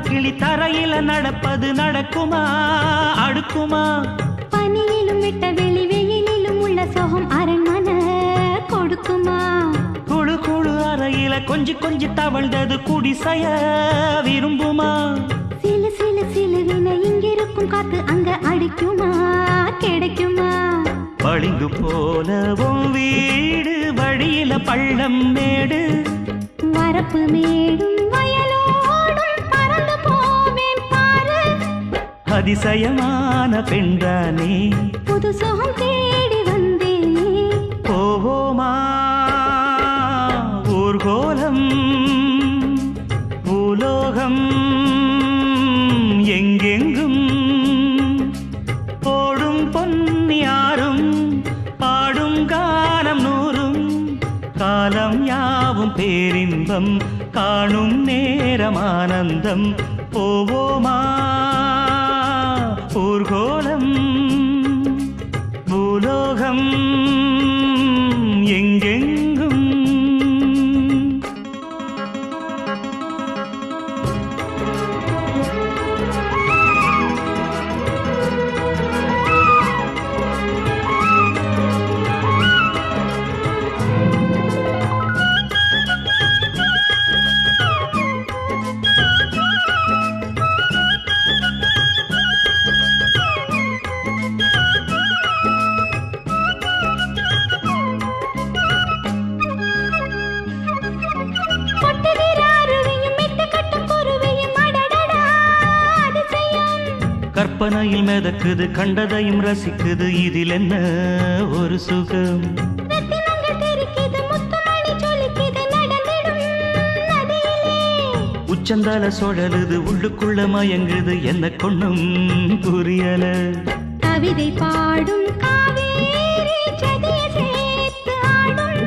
கிளி தரையில நடப்பது நடக்குமா அடுக்குமா? பனியிலும் விட்ட வெளி வெயிலிலும் உள்ள சோகம் அரண்மனை கொடுக்குமா? குழு குழு அறையில கொஞ்சி கொஞ்சி தவழ்ந்தது குடிசைய விரும்புமா? சிலு சிலு சிலுவின இங்கிருக்கும் காத்து அங்க அடிக்குமா கிடைக்குமா? பளிங்கு போலவும் வீடு வழியில பள்ளம் மேடு வரப்பு மேடும் வயலோடும் பறந்து போவேன் பாரு. அதிசயமான பெண்தானே புது சுகம் தேடி வந்தேனே. போவோமா ஊர்கோலம் பூலோகம் எங்கெங்கும் போடும் பொன்னியாரும் பாடும் கானம் நூறும் காலம் யாவும் பேரின்பம் காணும் நேரம் ஆனந்தம். போவோமா ஊர்கோலம் பூலோகம் எங்கெங்கும். கற்பனையில் மிதக்குது கண்டதையும் ரசிக்குது இதில் என்ன ஒரு சுகம்? உச்சந்தால சுழலுது உள்ளுக்குள்ள மயங்குது என்ன கொண்ணும் புரியல. கவிதை பாடும் காவேரி ஜதிய சேர்த்து ஆடும்.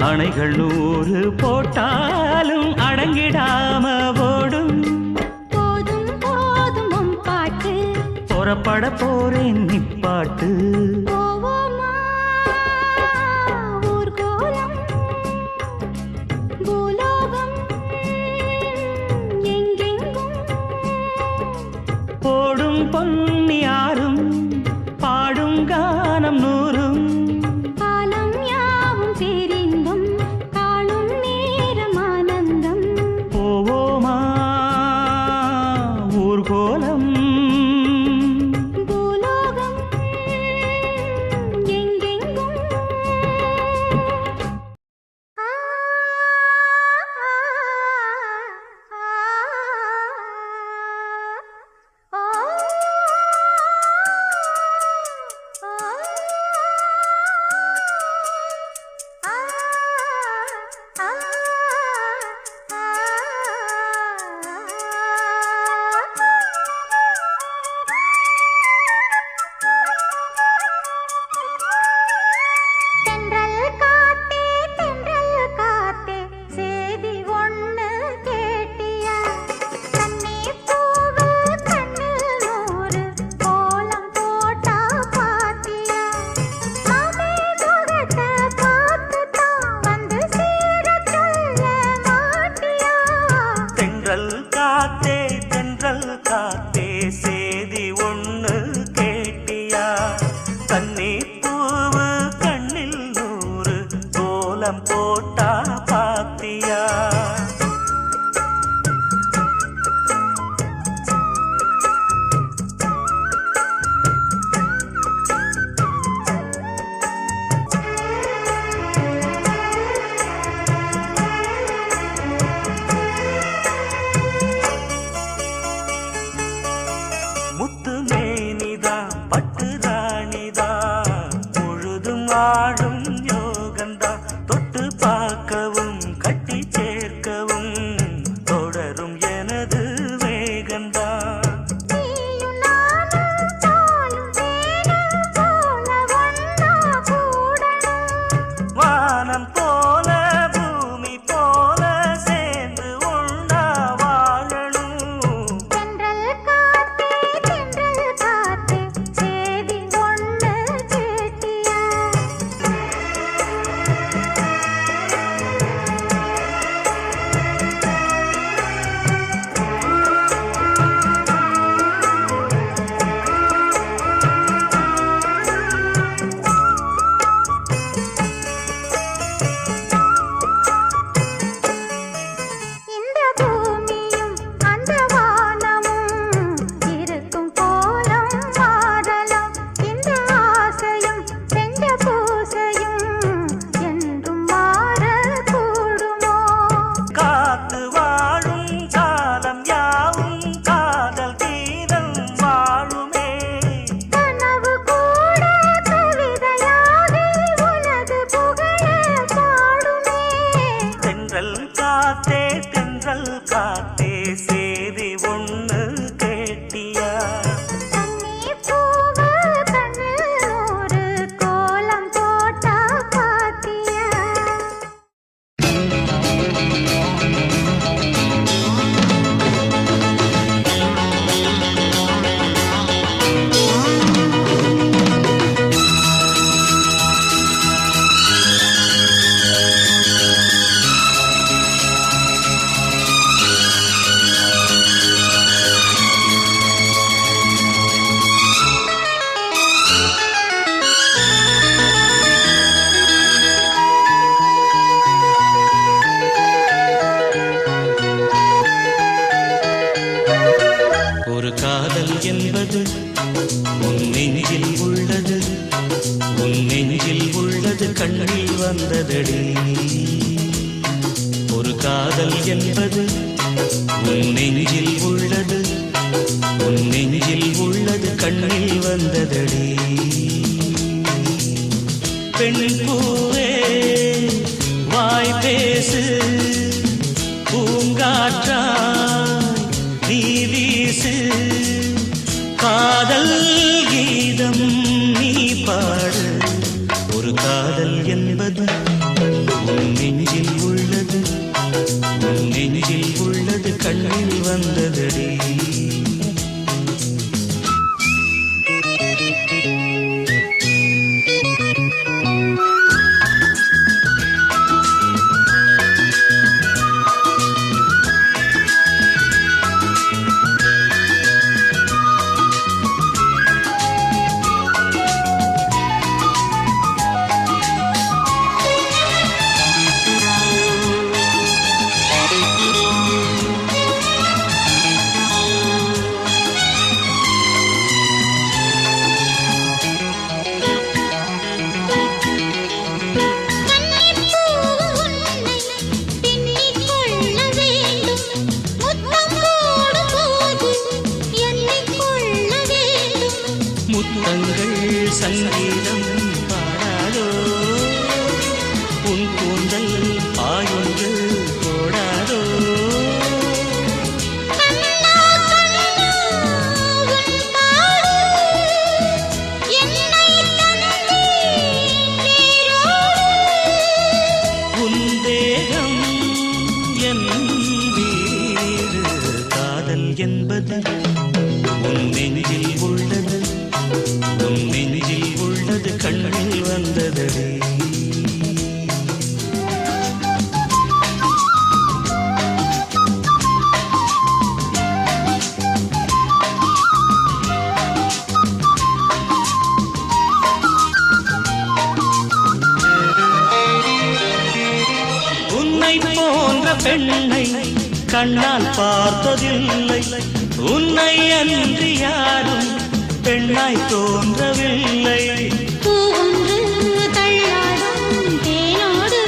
அணைகள் 100 போட்டாலும் அடங்கிடாம ஓடும். புறப்பட போறேன் நிப்பாட்டு. போவோமா ஊர்கோலம் பூலோகம் எங்கெங்கும் போடும் பொன்னியாரும் பாடும் கானம் நூறும் காலம் யாவும் பேரின்பம் காணும் நேரம் ஆனந்தம். போவோமா ஊர்கோலம் உன் நெஞ்சில் உள்ளது உன் நெஞ்சில் உள்ளது கண்ணில் வந்ததடி ஒரு காதல் என்பது உன் நெஞ்சில் உள்ளது உன் நெஞ்சில் உள்ளது கண்ணில் வந்ததடி பெண் பூவே வாய் பேசு பூங்காற்றாய் நீ வீசு காதல் கீதம் நீ பாடு ஒரு காதல் என்பது உன் நெஞ்சில் உள்ளது உன் நெஞ்சில் உள்ளது கண்ணில் வந்ததடி முத்தங்கள் சங்கீதம் பாடாதோ உன் கூந்தல் ஆயுண்டு போடாதோ உன் தேகம் என் வீடு காதல் என்பது உன் நெஞ்சில் உள்ளது உன் நெஞ்சில் உள்ளது கண்ணில் வந்ததடி உன்னை போன்ற பெண்ணை கண்ணால் பார்த்ததில்லை உன்னை அன்றி யாரும் பெண்ணாய் தோன்றவில்லை பூவொன்று தள்ளாடும் தேனோடு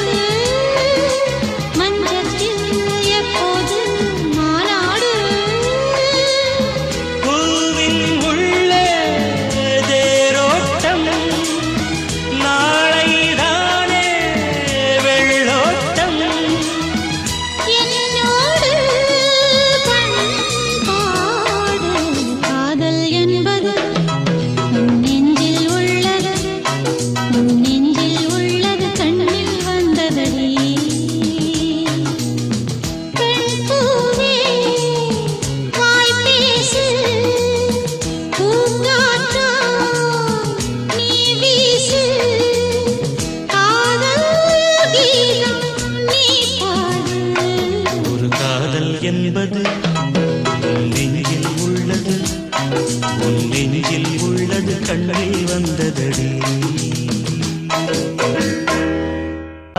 மஞ்சத்தில் எப்போது மாநாடு பூவின் உள்ளே தேரோட்டம் நாளைதானே வெள்ளோட்டம் என்னோடு பண்பாடு காதல் என்பது உன் நெஞ்சில் உள்ளது உன் நெஞ்சில் உள்ளது கண்ணில் வந்ததடி பெண் பூவே வாய் பேசு பூங்காற்றாய் நீ வீசு காதல் கீதம் நீ பாடு ஒரு காதல் என்பது உன் நெஞ்சில் உள்ளது உன் நெஞ்சில் உள்ளது கண்ணில் வந்ததடி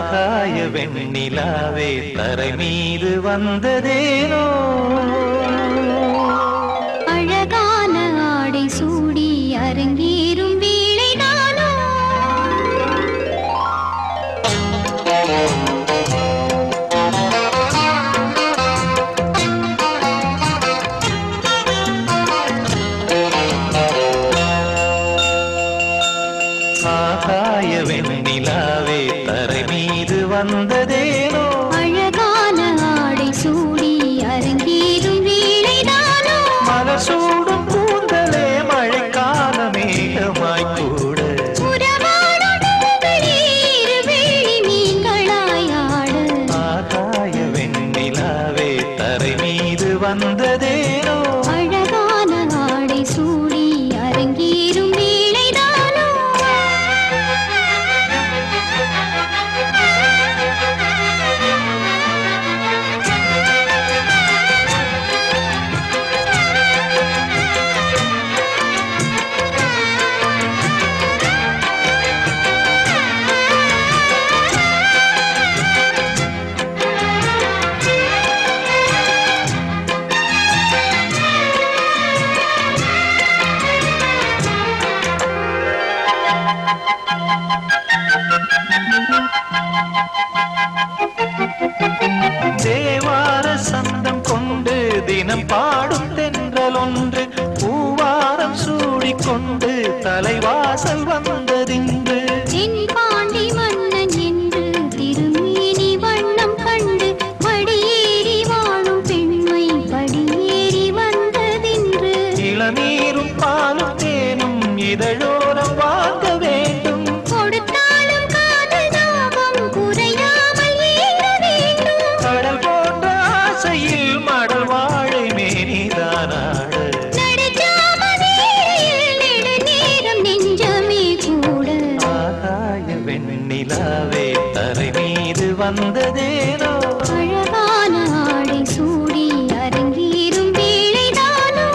ஆகாய வெண்ணிலாவே தரை மீது வந்ததேனோ அழகான ஆடை சூடி அரங்கேறும் வேளைதானோ ஆகாய வெண்ணிலாவே தரை மீது வந்ததேனோ அழகான ஆடை சூடி அரங்கேறும் வேளைதானோ மலர் சூடும் கூந்தலே மழைக்கால மேகமாய் கூட உறவாடும் நீர் வெளி மீன்களாய் ஆட ஆகாய வெண்ணிலாவே தரை மீது வந்ததேனோ அழகான ஆடை சூடி அரங்கேறும் வேளைதானோ தேவார சந்தம் கொண்டு தினம் பாடும் தென்றல் ஒன்று பூவாரம் சூடிக்கொண்டு தலைவாசல் வந்ததின்று என் பாண்டி மன்னன் என்று திருமேனி வண்ணம் கண்டு படியேறி வாழும் பெண்மை படியேறி வந்ததென்று இளநீரும் பாலும் தேனும் இதழோரம் வாங்க வேண்டும் கொடுத்தாலும் காதல் தாபம் குறையாமல் ஏற வேண்டும் கடல் போன்ற ஆசையில் மடல் வாழை மேனிதானாடு நடுச்சாமவேளையில் நெடுநேரம் நெஞ்சமே கூட ஆகாய வெண்ணிலாவே தரை மீது வந்ததேனோ அழகான ஆடை சூடி அரங்கேறும் வேளைதானோ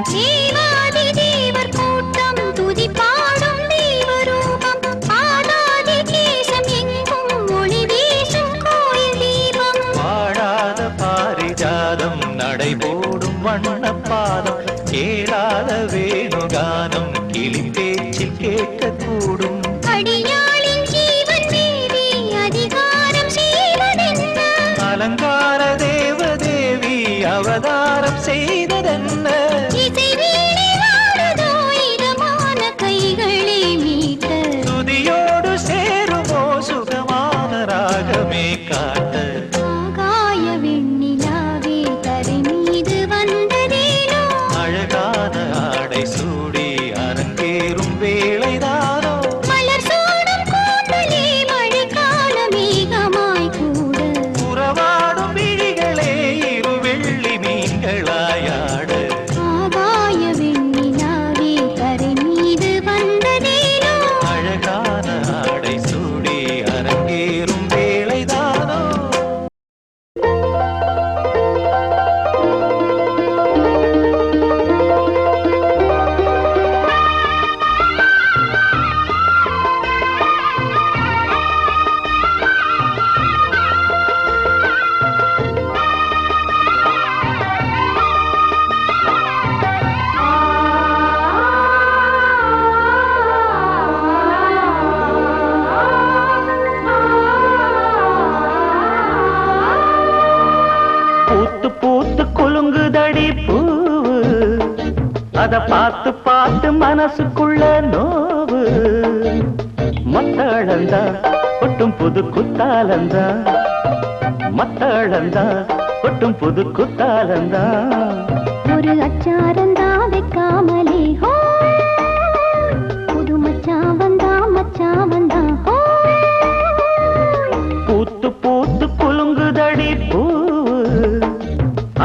தேவாதி தேவர் கூட்டம் துதி பாடும் தெய்வரூபம் ஆதாதி கேசம் எங்கும் ஒளி வீசும் கோயில் தீபம் வாழாத பாரிஜாதம் நடைபோடும் வண்ணப்பாதம் கேளாத வேணுகானம் கிளி பேச்சில் கேட்கக்கூடும் அடியாளின் ஜீவன் தேவி அதிகாரம் செய்வதென்ன அலங்கார தேவதேவி அவதாரம் செய்ததென்ன இசை வீணை வாடுதோ இதமான கைகளே மீட்ட துதியோடு சேருமோ சுகமான ராகமே காட்ட ஆகாய வெண்ணிலாவே தரை மீது வந்ததேனோ அழகான ஆடை சூடி அரங்கேறும் வேளைதானோ மலர் சூடும் கூந்தலே மழைக்கால மேகமாய் கூட உறவாடும் விழிகளே இரு வெள்ளி மீன்களாயாட ஆகாய வெண்ணிலாவே தரை மீது வந்ததேனோ அழகான ஆடை சூடி அரங்கேறும் வேளைதானோ பூத்து பூத்து குலுங்குதடி பூவு அத பார்த்து பார்த்து மனசுக்குள்ள நோவு மத்தளந்தா கொட்டும் புது குத்தாலந்தா மத்தளந்தா கொட்டும் புது குத்தாலந்தா ஒரு அச்சாரந்தா வைக்காமலே ஹோ புது மச்சான் வந்தா ஹோ பூத்து பூத்து குலுங்குதடி பூவு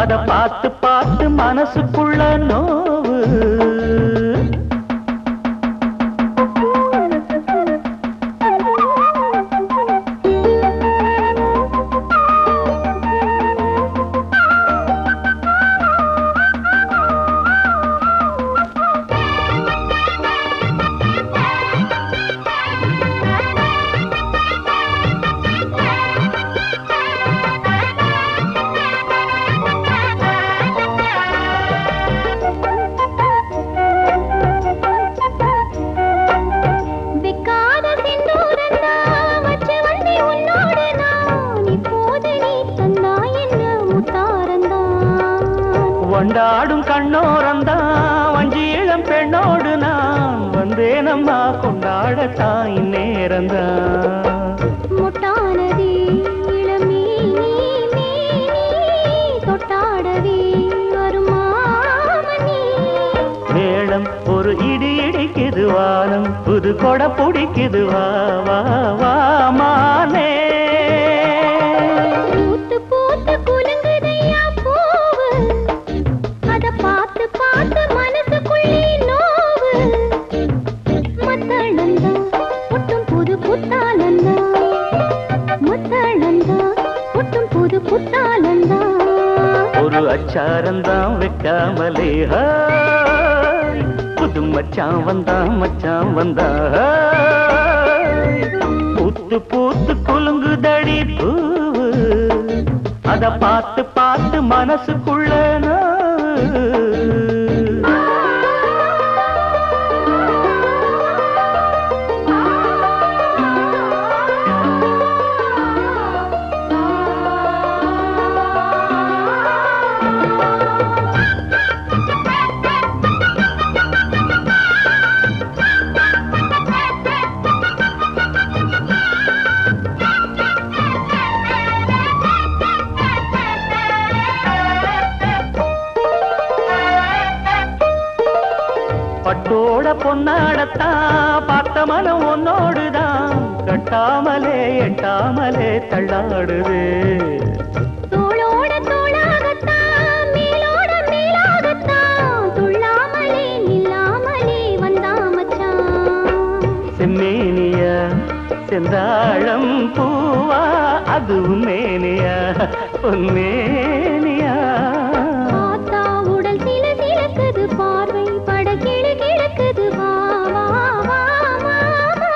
அத பார்த்து பார்த்து மனசுக்குள்ள நோவு வெக்காத செந்தூரந்தா வச்சு வண்டி உன்னோடு நான் இப்போது நீ தந்தா என்ன முத்தாரந்தான் கொண்டாடும் கண்ணோரந்தா வஞ்சி இளம் பெண்ணோடு நான் வந்தேனம்மா கொண்டாடத்தான் இந்நேரந்தா முட்டானதே இளமே நீ தொட்டாடவே வருமாமணி மேளம் ஒரு இடி இடிக்குது வானம் புது கொடை பிடிக்குது வா வா வா மானே பூத்து பூத்து குலுங்குதையா பூவு அத பார்த்து பார்த்து மனசுக்குள்ளே நோவு அச்சாரந்தான் வைக்காமலே ஹாய். புது மச்சான் வந்தான் ஹாய். பூத்து பூத்து குலுங்குதடி பூவு அத பார்த்து பார்த்து மனசுக்குள்ள பட்டோட பொன்னாடத்தான் பார்த்த மனம் உன்னோடுதான் கட்டாமலே எட்டாமலே தள்ளாடுது. தோளோட தோளாகத்தான் மேலோட மேலாகத்தான் துள்ளாமலே நில்லாமலே வந்தா மச்சான். செம்மேனியா செந்தாழம் பூவா அது உன்மேனியா உன்மேனியா. பார்த்தா உடல் சில சிலக்குது பார்வை பட கிழு கிழக்குது வா வா வா வா வா.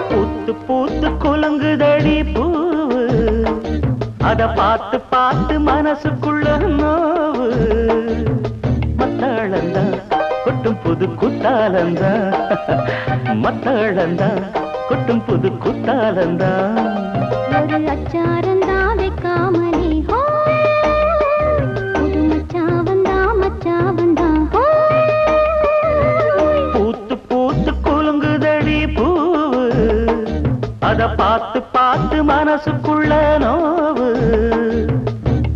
பூத்து பூத்து குலுங்குதடி பூவு அத பார்த்து பார்த்து மனசுக்குள்ள நோவு. மத்தாளந்தா கொட்டும் புது குத்தாலந்தா மத்தாளந்தா கொட்டும் புது குத்தாலந்தா. ஒரு அச்சாரந்தா வைக்காமலே ஹோ புது மச்சா வந்தா ஹோ. பூத்து பூத்து குலுங்குதடி பூவு அத பார்த்து பார்த்து மனசுக்குள்ள நோவு.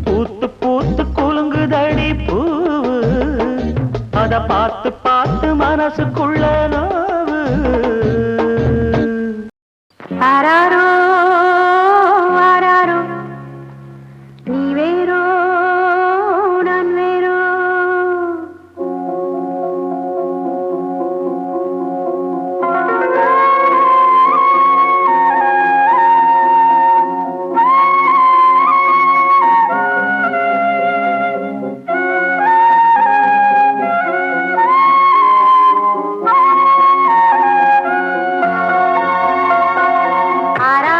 பூத்து பூத்து குலுங்குதடி பூவு அத பார்த்து பார்த்து மனசுக்குள்ள நோவு. ஆராரோ ஆராரோ நீ வேறோ நான் வேறோ. ஆரா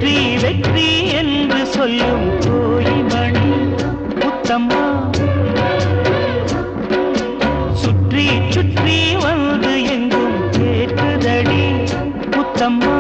வெற்றி வெற்றி என்று சொல்லும் கோயில் மணி முத்தம்மா சுற்றி சுற்றி வந்து எங்கும் கேட்குதடி முத்தம்மா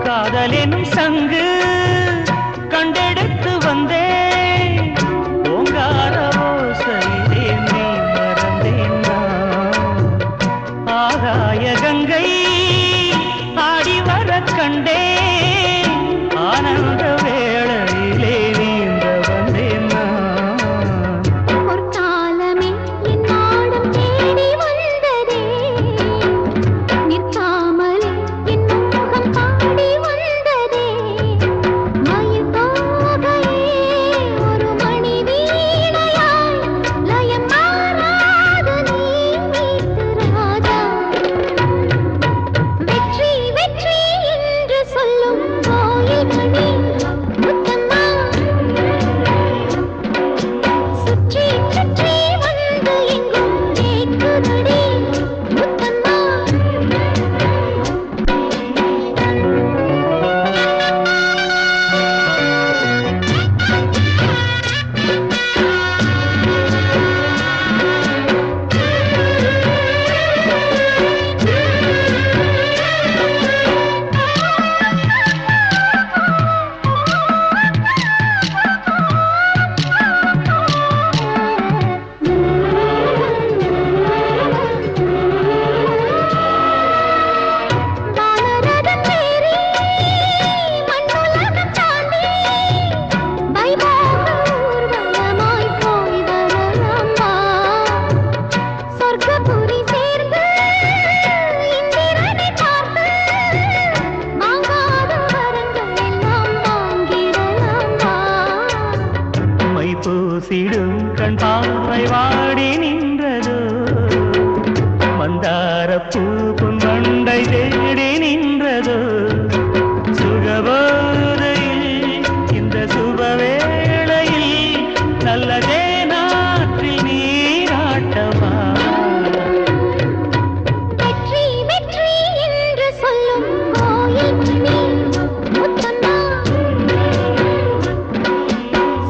காதலெனும் சங்கு கண்டெடுத்து வந்தேன் ஓங்கார ஓசையிலே நீ மறந்தேன் நான். ஆகாய கங்கை ஆடி வர கண்டேன் ஆனந்த வேளையிலே நீந்த வந்தேன் நான். பொற்காலமே என் நாடும் தேடி வந்ததே நிற்காமலே என் முகம் பாடி வந்ததே மயில் தோகையே ஒரு மணி வீணையாய் லயம் மாறாத நீ மீட்டு ராஜா வெற்றி வெற்றி என்று சொல்லும் கோயில் மணி முத்தம்மா சுற்றி சுற்றி வந்து எங்கும் கேட்குதடி முத்தம்மா வானரதம் ஏறி மண்ணுலகம் தாண்டி வைபோக ஊர்வலமாய் போய் வரலாம் வா சொர்க்கபுரி சேர்ந்து இந்திரனை பார்த்து வாங்காத வரங்கள் எல்லாம் வாங்கிடலாம் வா மை பூசிடும் கண் பார்வை வாடி நின்றதோ மந்தார பூ மண்டை தேடி நின்றதோ சுகபோதையில் இந்த சுபவேளையில் நல்லதே நாற்றில் நீராட்டமா வெற்றி வெற்றி என்று சொல்லும் கோயில் மணி முத்தம்மா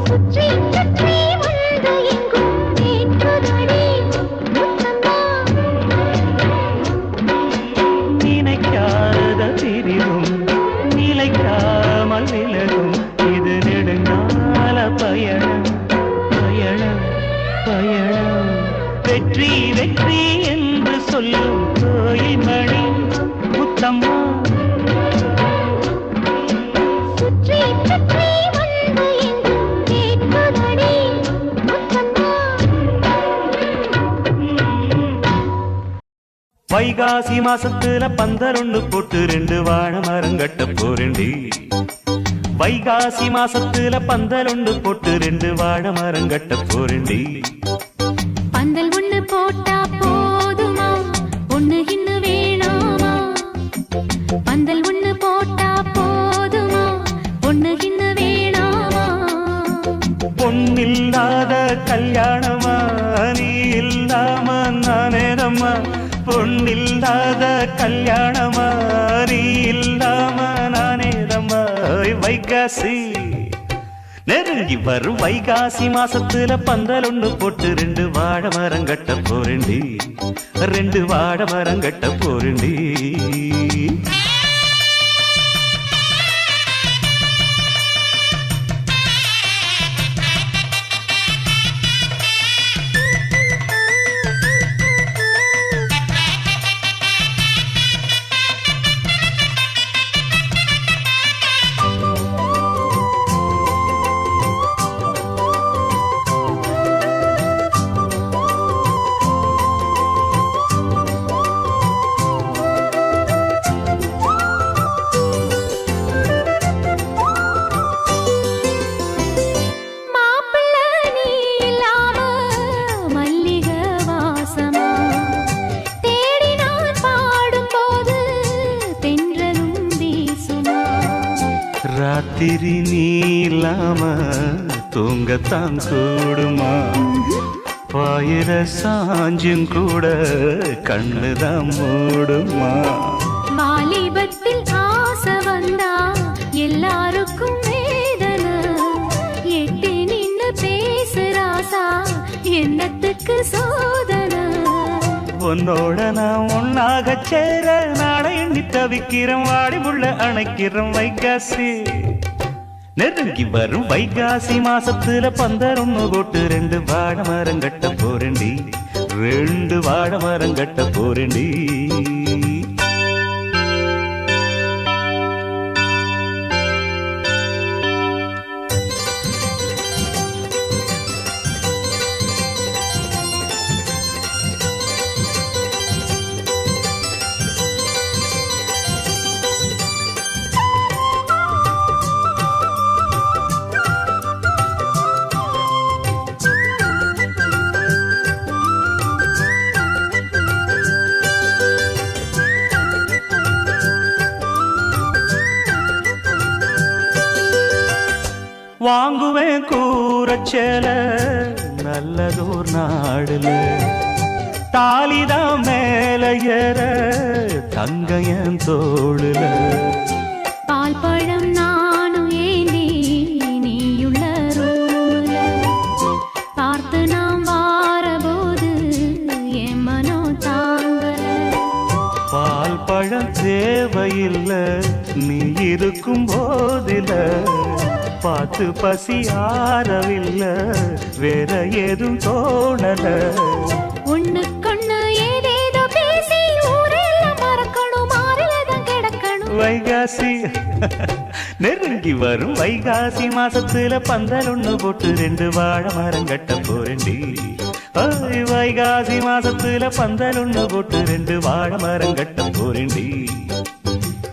சுற்றி சுற்றி வந்து எங்கும் கேட்குதடி முத்தம்மா நினைக்காத பிரிவும் நிலைக்காமல் விலகும் இது நெடுங்கால பயணம் பயணம் பயணம் வெற்றி வெற்றி என்று சொல்லும் கோயில் மணி முத்தம்மா சுற்றி சுற்றி வந்து எங்கும் கேட்குதடி முத்தம்மா வைகாசி மாசத்துல பந்தரொண்டு போட்டு 2 வாழை மரம் கட்ட போறேண்டி வைகாசி மாசத்துல பந்தரொண்டு போட்டு 2 வாழை மரம் கட்ட போறேண்டி பந்தல் ஒண்ணு போட்டா போதுமா ஒண்ணு இன்னும் வேணாமா பந்தல் ஒண்ணு போட்டா போதுமா ஒண்ணு இன்னும் வேணாமா பொன்னில்லாத கல்யாணமா நீ இல்லாம நானேதம்மா பொன்னில்லாத கல்யாணமா நீ இல்லாம நானேதம்மா வைகாசி நெருங்கி வரும் வைகாசி மாசத்துல பந்தல் ஒண்ணு போட்டு 2 வாழை மரம் கட்ட போறேண்டி 2 வாழை மரம் கட்ட போறேண்டி ராத்திரி நீ இல்லாம தூங்கத்தான் கூடுமா பாயிர சாஞ்சும் கூட கண்ணுதான் மூடுமா வாலிபத்தில் ஆசை வந்தா எல்லாருக்கும் வேதனை எட்டி நின்னு பேசுறாசா என்னத்துக்கு சோதனை உன்னோட நான் ஒன்னாக சேர நாளை எண்ணி தவிக்கிறோம் வாடி உள்ள அணைக்கிறோம் வைகாசி நெருங்கி வரும் வைகாசி மாசத்துல 11 போட்டு 2 வாழை மரம் கட்ட போறேண்டி 2 வாழை மரம் கட்ட போறேண்டி வாங்குவேன் கூரச்சேல நல்லதோர் நாடுல தாலிதான் மேல ஏற தங்கையன் தோளுல பால் பழம் நானும் ஏந்தி நீயுள்ள ரூல பார்த்து நாம் வாரபோது என் மனோ தாங்கல பால் பழம் தேவையில்லை நீ இருக்கும் போதில பார்த்து பசி ஆறவில்லை வேற ஏதும் தோணல ஒண்ணுக்கொண்ணு ஏதேதோ பேசி ஊரெல்லாம் மறக்கணும் மாறிலதான் கிடக்கணும் வைகாசி நெருங்கி வரும் வைகாசி மாசத்துல 11 போட்டு 2 வாழை மரம் கட்ட போறேண்டி வைகாசி மாசத்துல 11 போட்டு 2 வாழை மரம் கட்ட போறேண்டி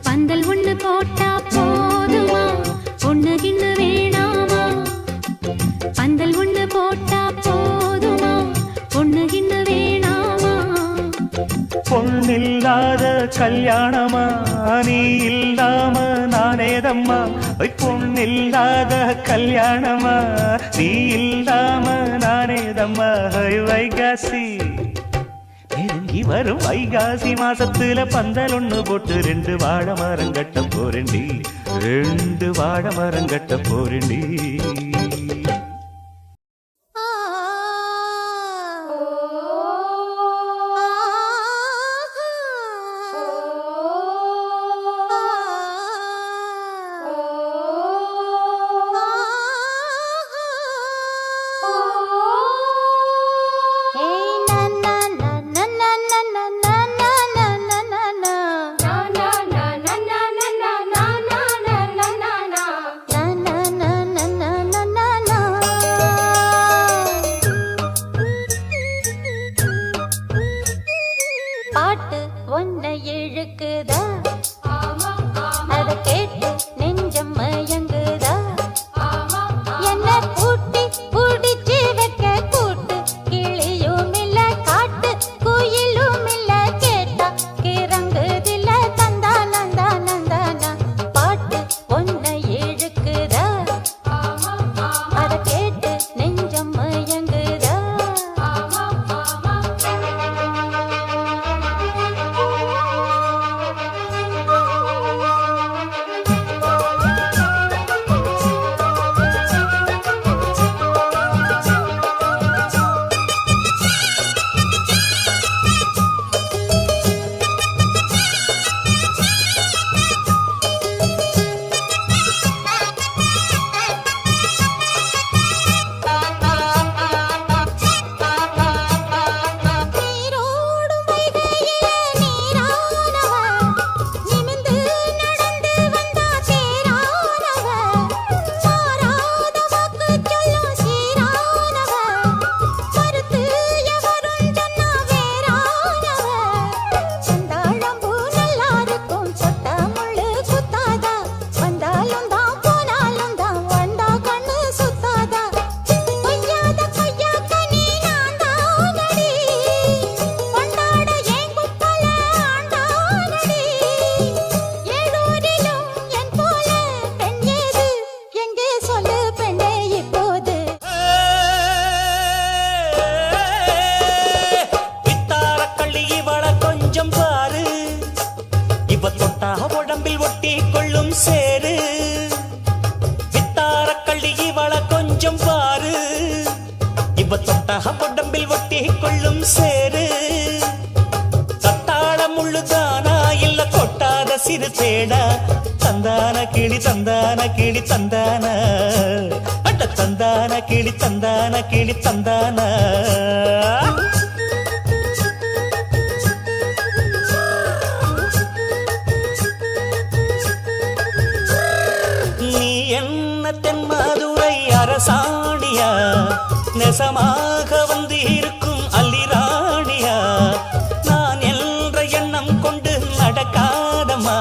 பந்தல் ஒண்ணு போட்டா போதுமா ஒண்ணு கிண்ணு வேணாமா பந்தல் ஒண்ணு போட்டா போதுமா ஒண்ணு கிண்ணு வேணாமா பொண்ணில்லாத கல்யாணமா நீ இல்லாம நானேதம்மா பொண்ணில்லாத கல்யாணமா நீ இல்லாம நானேதம்மா வைகாசி நெருங்கி வரும் வைகாசி மாசத்துல 11 போட்டு 2 வாழை மரம் கட்ட போறேண்டி 2 வாழை மரம் கட்ட போறேண்டி பாட்டு ஒன்ன இழுக்குதா அத கேட்டு நெஞ்சம் மயங்குதா என்ன பூட்டி புடிச்சு வைக்க கூட்டு கிளியும் இல்ல காட்டு குயிலும் இல்ல கேட்டா கிறங்குதில்ல தந்தா நந்தா நந்தானா பாட்டு ஒன்ன இழுக்குதா அத கேட்டு நெஞ்சம் மயங்குதா கொள்ளும் சேரு வித்தார கள்ளி இவள கொஞ்சம் பாரு இவ தொட்டக உடம்பில் ஒட்டி கொள்ளும் சேரு தத்தாள முள்ளுதானா இல்ல கொட்டாத சிறு தேடா தந்தான கிளி தந்தான கிளி தந்தான அட்ட தந்தான கிளி தந்தான கிளி தந்தான நீ என்ன தென்மதுரை அரசாணியா நெசமாக வந்து இருக்கும் அல்லிராணியா நான் என்ற எண்ணம் கொண்டு நடக்காதமா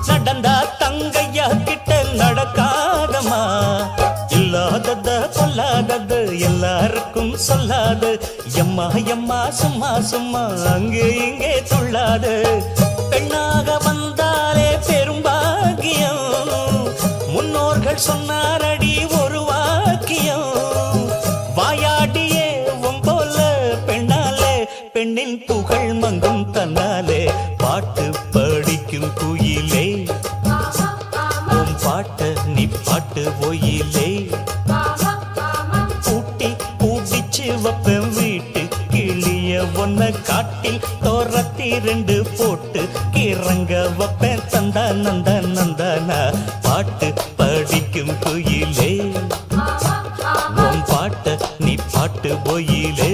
நடந்தா தங்கையா கிட்ட நடக்காதமா இல்லாதத சொல்லாதது எல்லாருக்கும் சொல்லாது எம்மா எம்மா சும்மா சும்மா அங்கே இங்கே துள்ளாது பெண்ணாக வந்தாலே பெரும்பாகியம் முன்னோர்கள் சொன்னாரடி ஒரு வாக்கியம் வாயாடியே போல பெண்ணாலே பெண்ணின் புகழ் மங்கும் தன்னாலே பாட்டு படிக்கும் குயிலே உன் பாட்ட நீ பாட்டு ஒயிலே கூட்டி கூட்டிச்சு வப்பேன் வீட்டு கிளிய ஒன்ன காட்டில் தோரத்தி ரெண்டு போட்டு கிறங்க வப்பேன் தந்தா நந்தா நந்தானா பாட்டு படிக்கும் குயிலே உன் பாட்ட நீ பாட்டு ஒயிலே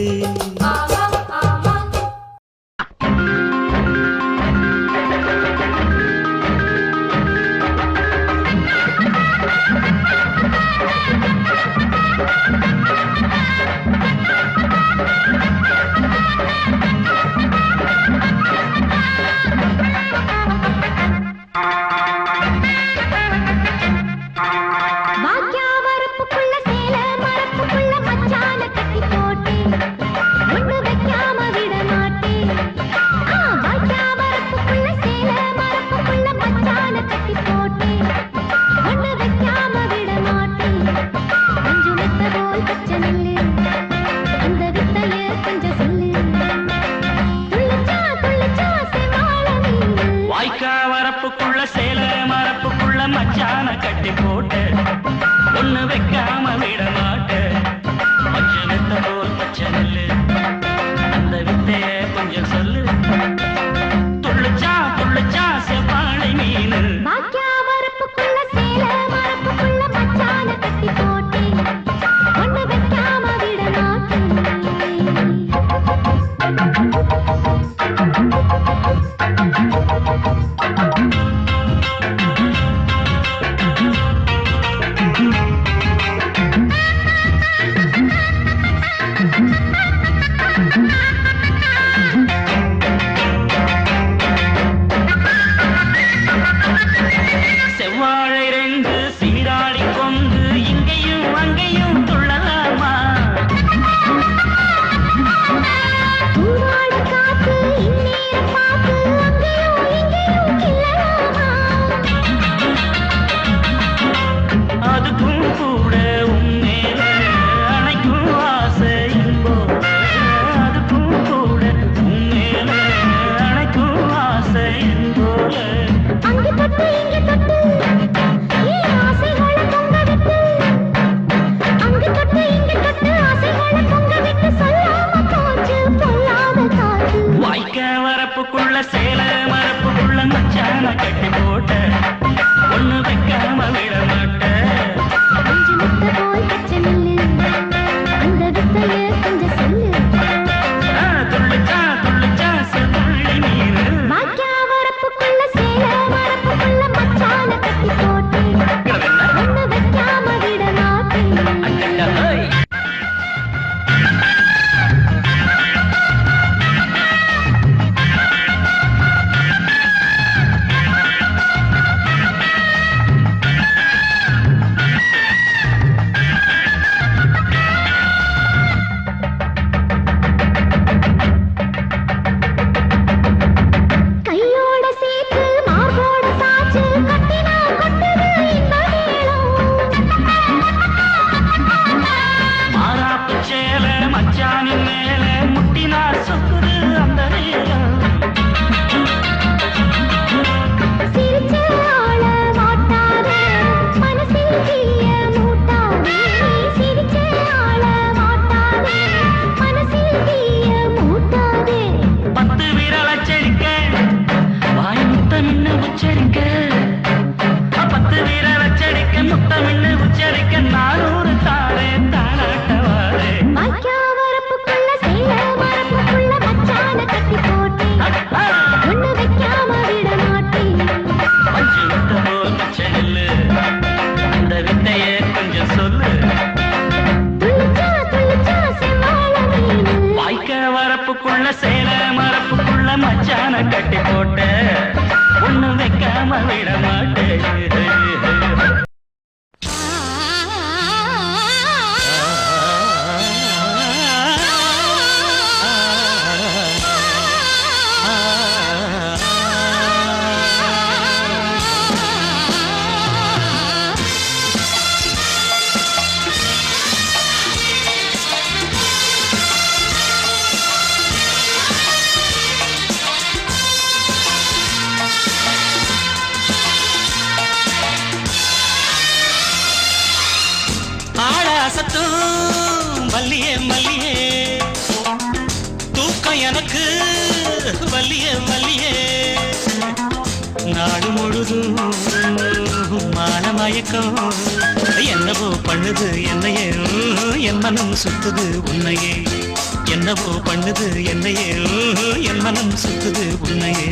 தான கட்டி போட்ட ஒண்ணு வைக்காம விட மாட்டேன் ஆளாசத்தும் மல்லியே மல்லியே தூக்கம் எனக்கு வல்லியே வல்லியே நாடு முழுதும் மானமயக்கம் என்னவோ பண்ணுது என்னையே என் மனம் சுத்துது உன்னையே என்னவோ பண்ணுது என்னையே என் மனம் சுத்துது உன்னையே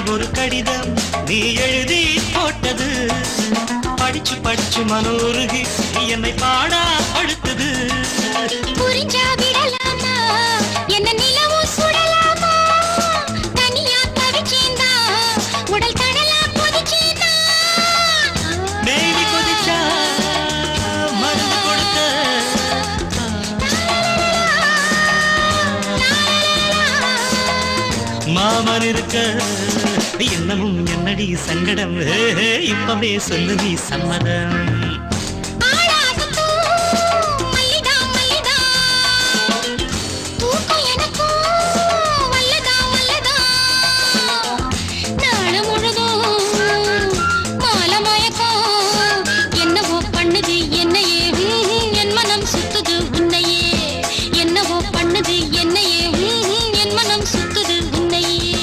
ஒரு கடிதம் நீ எழுதி போட்டது படிச்சு படிச்சு மனோருகி என்னை பாடா படுத்தது புரிஞ்சா விடலாமா என்ன நிலவும் சுடலாமா தனியா தவிச்சேந்தா உடல் கடலா கொதிச்சேந்தா மேவி கொதிச்சா மருந்து கொடுத்த மாமன் இருக்க என்னமும் என்னடி சங்கடம் இப்பவே சொல்லு நீ சம்மதம் என்னவோ பண்ணுது என்னையே என் மனம் சுத்துது உன்னையே என்னவோ பண்ணுது என்னையே என் மனம் சுத்துது உன்னையே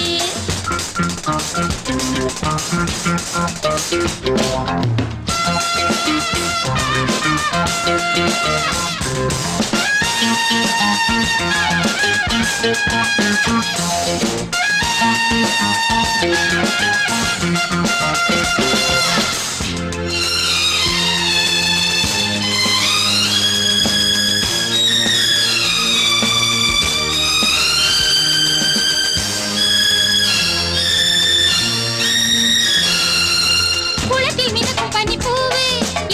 குளத்தில் மிதக்கும் பனிப்பூவு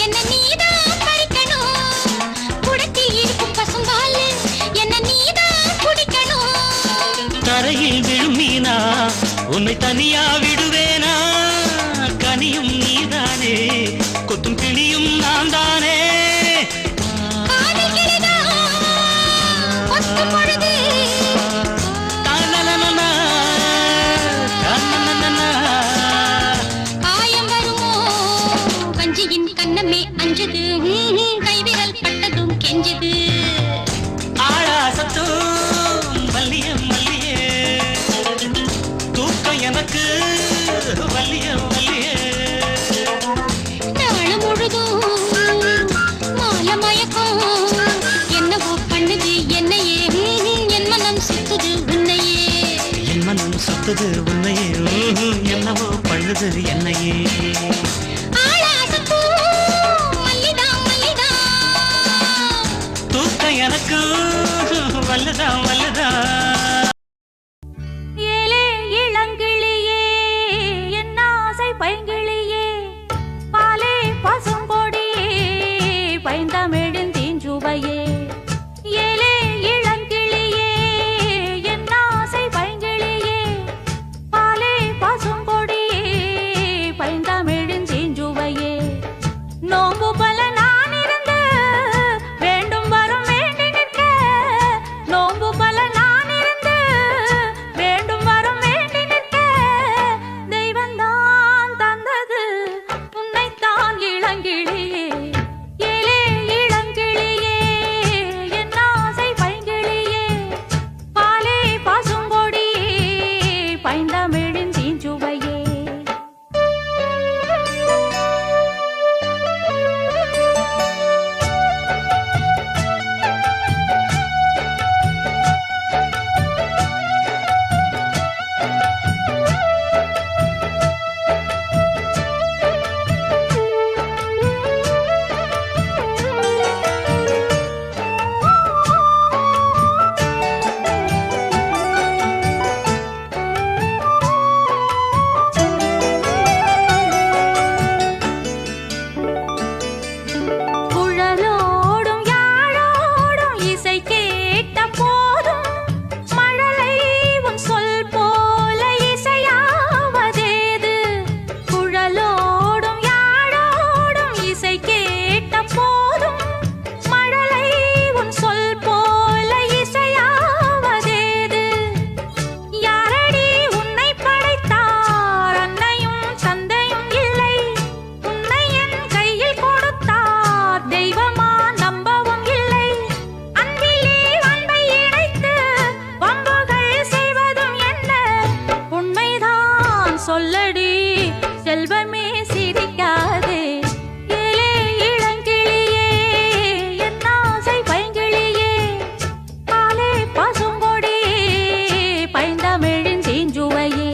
என்ன நீதான் பறிக்கணும் குடத்தில் இருக்கும் பசும்பால் என்ன நீதான் குடிக்கணும் தரையில் விழும் மீனா உன்னை தனியா விடுவேனா கனியும் நீதானே கொத்தும் கிளியும் நான் தானே காதல் கிளிதான் கொத்தும் பொழுது காயம் வருமோ வஞ்சியின் கண்ணமே அஞ்சது கைவிரல் பட்டதும் கெஞ்சது ஆளாசத்தும் மல்லியே மல்லியே தூக்கம் எனக்கு வல்லியே வல்லியே நாள் முழுதும் மாலை மயக்கம் என்னவோ பண்ணுது என்னையே என் மனம் சுத்துது உன்னையே என் மனம் சுத்துது உன்னையே என்னவோ பண்ணுது என்னையே ஆளாசப்பூ மல்லிதா மல்லிதா தூக்கம் எனக்கு வல்லதா வல்லதா ஏலே இளங்கிளியே என் ஆசை பைங்கிளியே பாலே பசும்பொடியே பைந்தமிழின் தீஞ்சுவையே ஏலே இளங்கிளியே என் ஆசை பைங்கிளியே பாலே பசும்பொடியே பைந்தமிழின் சிரிக்காதடி செல்வமே சிரிக்காதே ஏலே இளங்கிளியே என் ஆசை பைங்கிளியே பாலே பசுங்கொடியே பைந்தமிழின் தீஞ்சுவையே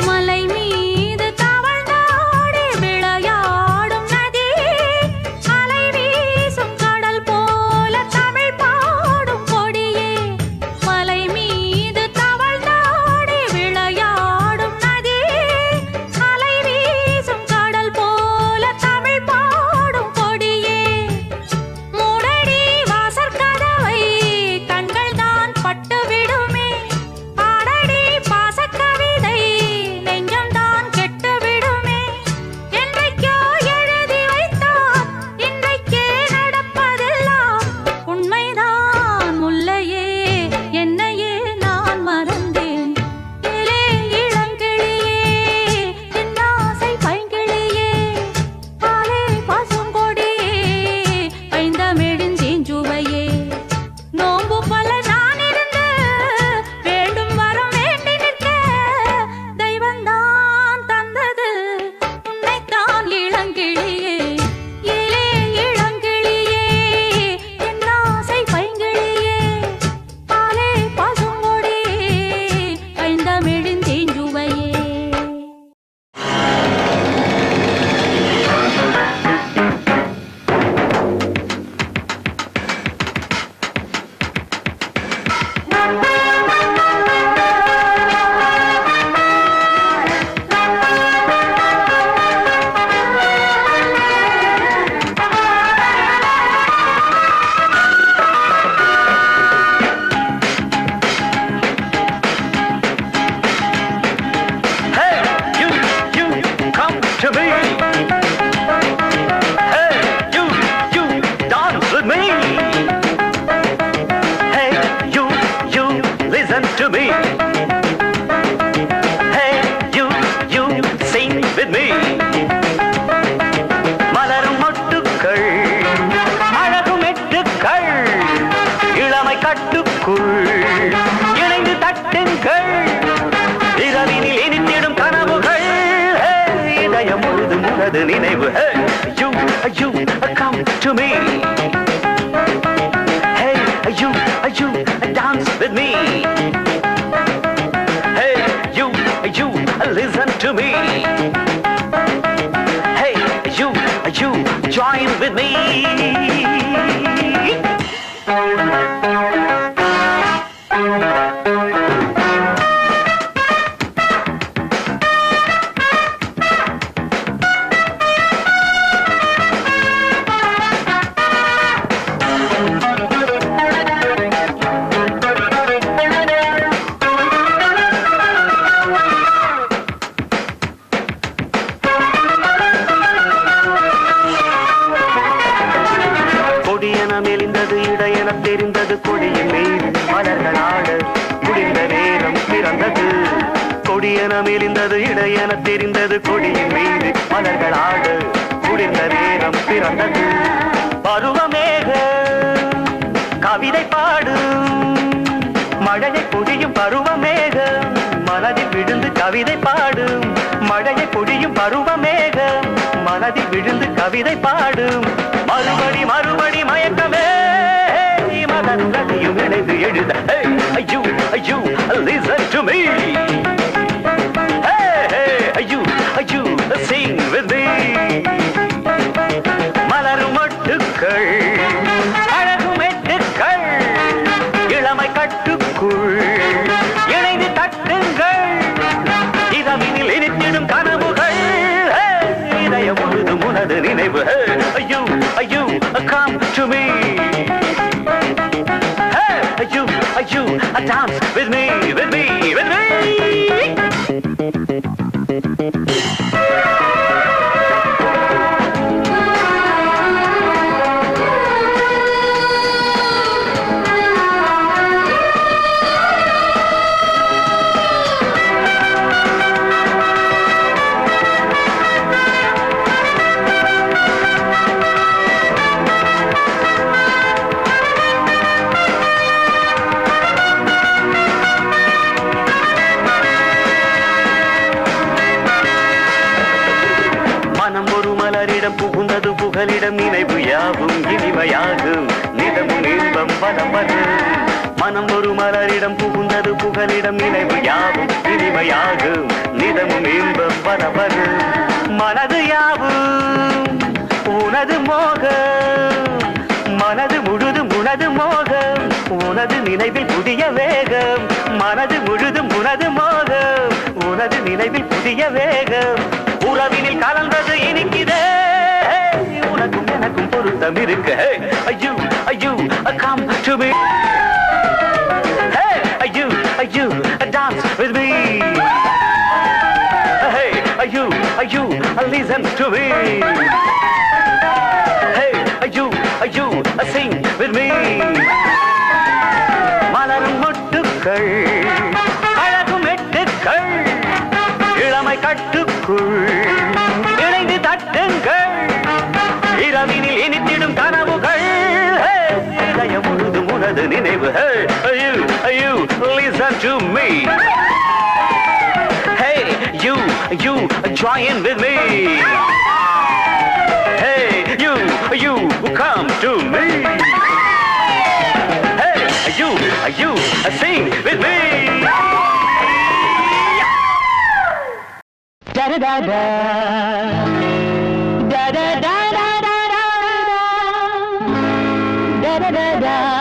மலை மீது தவழ்ந்தாடி விளையாடும் நதி அலை வீசும் கடல் போல தமிழ் பாடும் கொடியே மலை மீது தவழ்ந்தாடி விளையாடும் நதி அலை வீசும் கடல் போல தமிழ் பாடும் கொடியே மூடடி வாசற்கதவை கண்கள் தான் பட்டு விடுமே பாடடி பாசக்கவிதை நெஞ்சம் தான் கெட்டு விடுமே என்றைக்கோ எழுதி வைத்தார் இன்றைக்கே நடப்பதெல்லாம் உண்மைதான் முல்லையே என்னையே நான் மறந்தேன் ஏலே இளங்கிளியே என் ஆசை பைங்கிளியே பாலே பசுங்கொடியே பைந்தமிழின் தீஞ்சுவையே நோம்பு பல நான் இருந்து வேண்டும் வரம் வேண்டி நிற்க தெய்வந்தான் தந்தது உன்னைத்தான் இளங்கிளியே ஏலே இளங்கிளியே என் ஆசை பைங்கிளியே பாலே பசுங்கொடியே பைந்தமிழின் தீஞ்சுவையே Hey, you come to me. Hey, you dance with me. Hey, you listen to me. Hey, you sing with me. மலரும் மொட்டுக்கள் அழகும் எட்டுக்கள் இளமை கட்டுக்குள் இணைந்து தட்டுங்கள் இரவினில் இனித்திடும் கனவுகள் இதயம் முழுது முகது நினைவு you come to me. Hey, you dance with me. Hey, you listen to me. Hey, you join with me. கொடியன மெலிந்தது இடையென தெரிந்தது கொடியின் மீது மலர்களாடு முடிந்த நேரம் பிறந்தது கொடியன மெலிந்தது இடையென தெரிந்தது கொடியின் மீது மலர்களாடு முடிந்த நேரம் பிறந்தது பருவமேக கவிதை பாடும் மழையை பொழியும் பருவமேக மனதில் விழுந்து கவிதை பாடும் மழையை பொழியும் பருவமேக மனதில் விழுந்து கவிதை பாடும் மறுபடி மறுபடி மயக்கமே மதத்தையும் இணைந்து எழுத ஐயோ listen to me. Hey, you sing with me. மலரும் மொட்டுக்கள் அழகும் எட்டுக்கள் இளமை கட்டுக்குள் இணைந்து தட்டுங்கள் இதமினில் இனித்திடும் கனவுகள் இதயம் முழுதும் உனது நினைவு ஐயோ come to me. Hey, you dance with with me, with me, with me. புகுந்தது புகலிடம் நினைவு யாவும் இனிமையாகும் நிதமும் இன்பம் பலம் வரும் மனம் ஒரு மலரிடம் புகுந்தது புகலிடம் நினைவு யாவும் இனிமையாகும் நிதமும் இன்பம் பலம் வரும் மனது யாவும் உனது மோகம் மனது முழுதும் உனது மோகம் உனது நினைவில் புதிய வேகம் மனது முழுதும் உனது மோகம் உனது நினைவில் புதிய வேகம் உறவினில் கலந்தது இனிக்குதே உனக்கும் எனக்கும் பொருத்தம் இருக்கு ஐயோ ஐயோ come to me hey ஐயோ ஐயோ dance with me hey ஐயோ ஐயோ listen to me hey ஐயோ ஐயோ sing with me மலரும் மொட்டுக்கள் அழகும் எட்டுக்கள் இளமை கட்டுக்குள் இணைந்து தட்டுங்கள் இரவினில் இனித்திடும் கனவுகள் இதயம் முழுதும் உனது நினைவு ஐயோ ஐயோ listen to me hey you join with me hey you come to me hey you sing with me da da da da da da da da da da da da da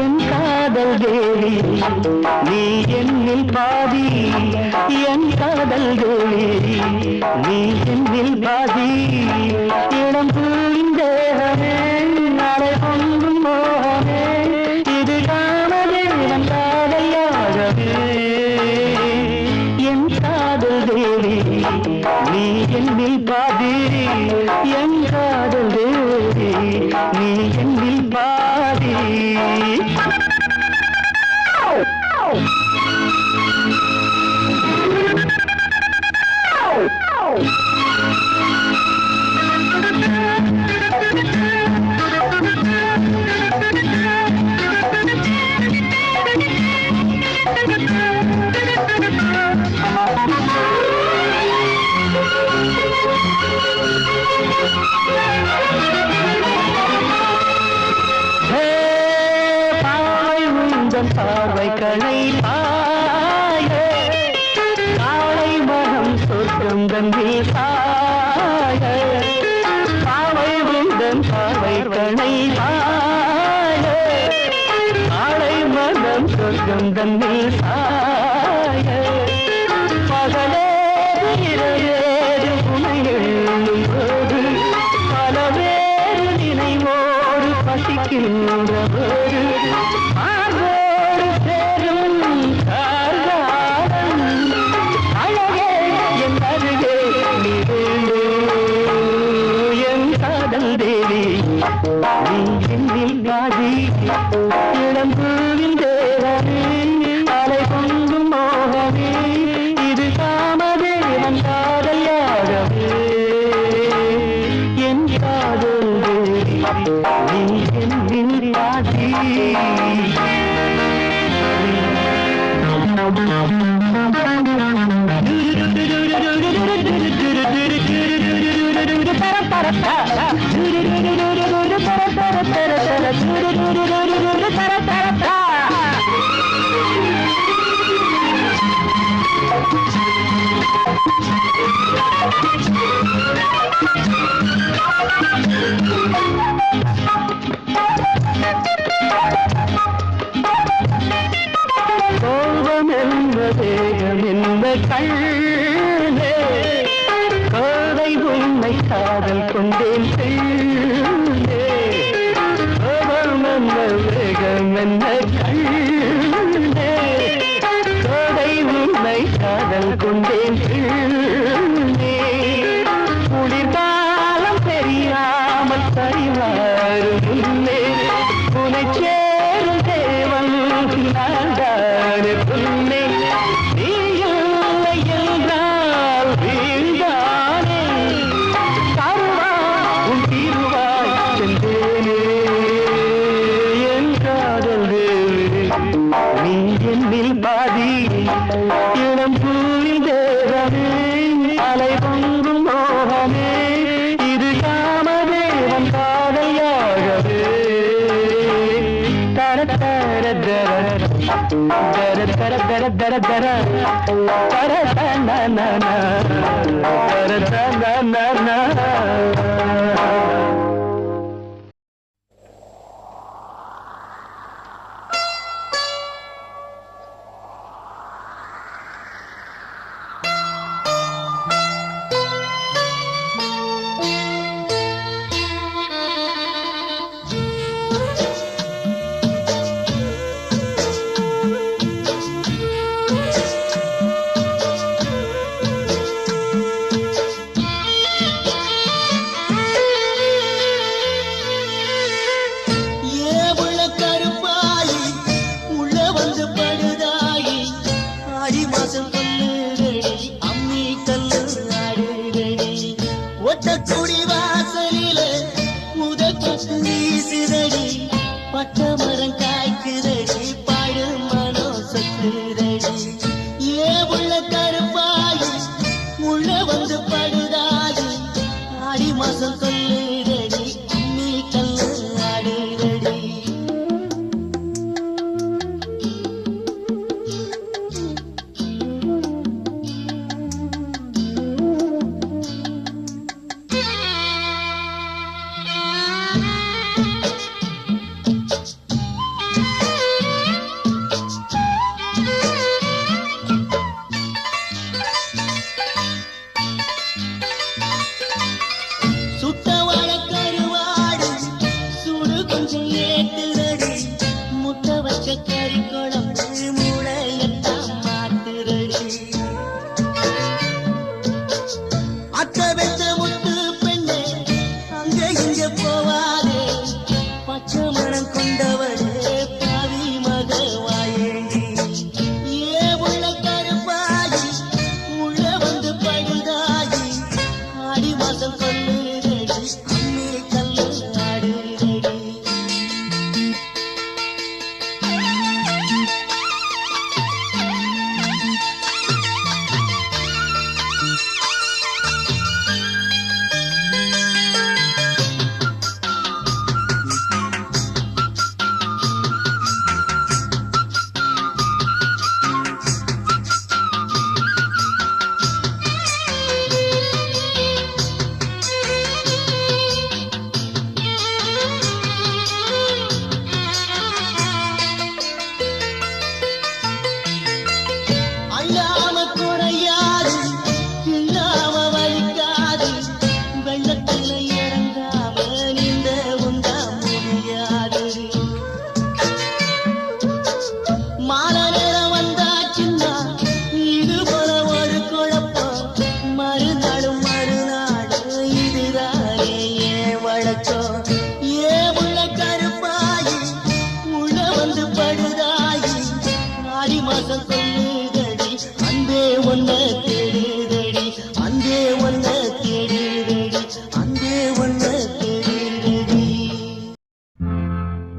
என் காதல் தேவி நீ என்னில் பாதி என் காதல் தேவி நீ என்னில் பாதி இளம் பூவின் தேகமே நாளை ஒன்றும் மோகமே இது காணவே வந்தாதையாகவே என் காதல் தேவி நீ என்னில் பாதி என் காதல் தேவி நீ என்னில் பாதி பார்வைகளை பாய காளை மனம் சொர்க்கம் தந்தில் சாய பாவை உந்தன் பார்வைகளை பாய காளை மனம் சொர்க்கம் தந்தில் சாய பகலே இரவேறு உனை எண்ணும் போது பலவேறு நினைவோடு பசிக்கின்ற போது இளம் பூவின் தேவனே அலை பொங்கும் மோகமே இது காமதேவன் காதலாகவே என் காதல் நீ என்னில் பாதி உன்னை காதல் கொண்டேன் பெண்ணே. கோபம் என்ன வேகம் என்ன கண்ணே, கோதை உன்னை காதல் கொண்டேன் பெண்ணே. குளிர்காலம் தெரியாமல் சரிவாரும் முன்னே உனை சேரும் தேவன் நான் தானே பொன்னே. நீ இல்லை என்றால் வீழ்ந்தானே, கருவா உன் தீர்வாய் சென்றேனே. என் காதல் தேவி நீ என்னில் பாதி, இளம் பூவின் தேவனே, அலை பொங்கும் மோகமே, இது காமதேவன் காதல் யாகவே. தர தர தர தர தர தர தர தர தர தன தர தன.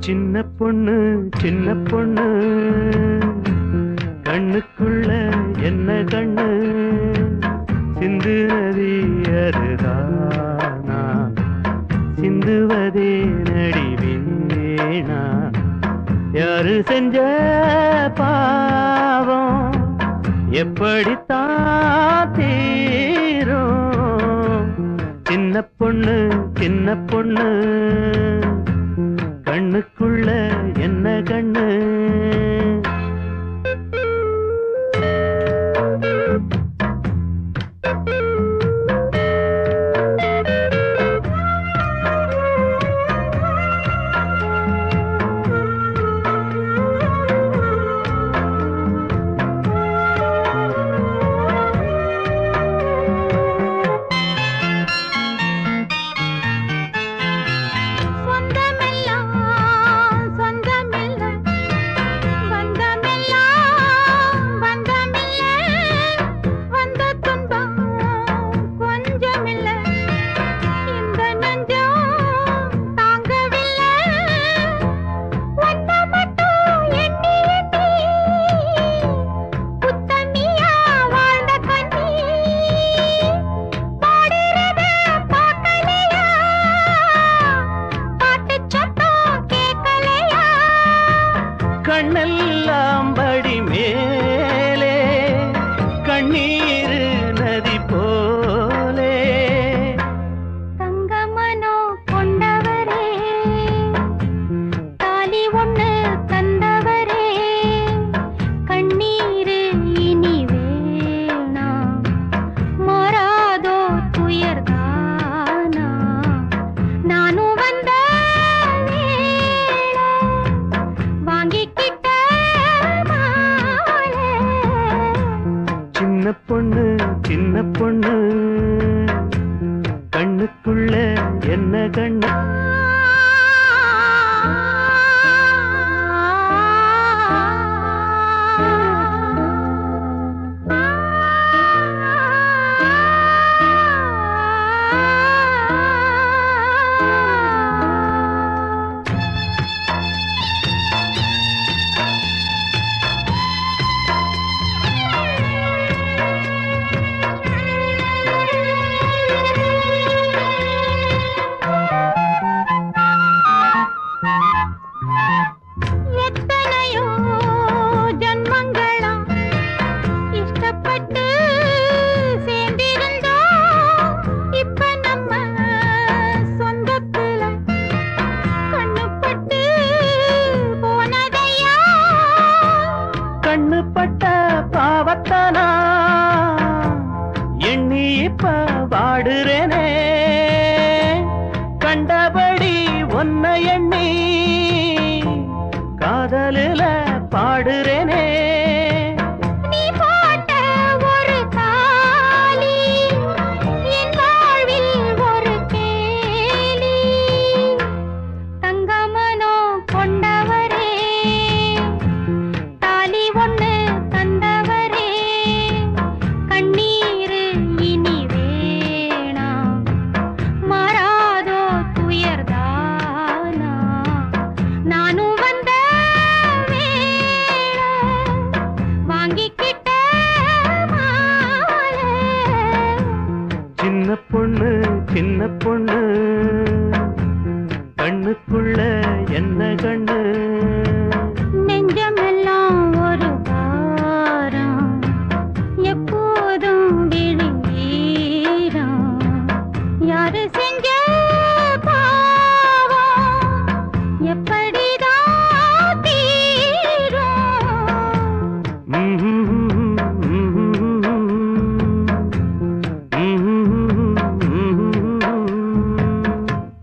சின்ன பொண்ணு சின்ன பொண்ணு கண்ணுக்குள்ள என்ன கண்ணு சிந்து நதி அருதானா சிந்துவதே நடிவேனா யாரு செஞ்ச பாவம் எப்படித்தான் தீரும் சின்ன பொண்ணு கண்ணுக்குள்ள என்ன கண்ணு கண்ணுக்குள்ள என்ன கண்ணு எத்தனையோ ஜன்மங்களா இஷ்டப்பட்டு சேர்ந்திருந்தோம். இப்ப நம்ம சொந்தத்துல கண்ணுப்பட்டு போனதையா கண்ணு பட்ட பாவத்தானா எண்ணி இப்ப வாடுறேனே கண்டபடி ஒன்ன எண்ணி காதலில பாடுறேனே நீ போட்ட ஒரு தாலி என் வாழ்வில் ஒரு கேலி தங்கமனோ கொண்டவரே தாலி ஒண்ணு தந்தவரே கண்ணீர் இனி வேணாம் மாறாதோ துயர்தானா நானும் வந்த வேளை வாங்கிக்கிட்ட மாலை சின்ன பொண்ணு கண்ணுக்குள்ள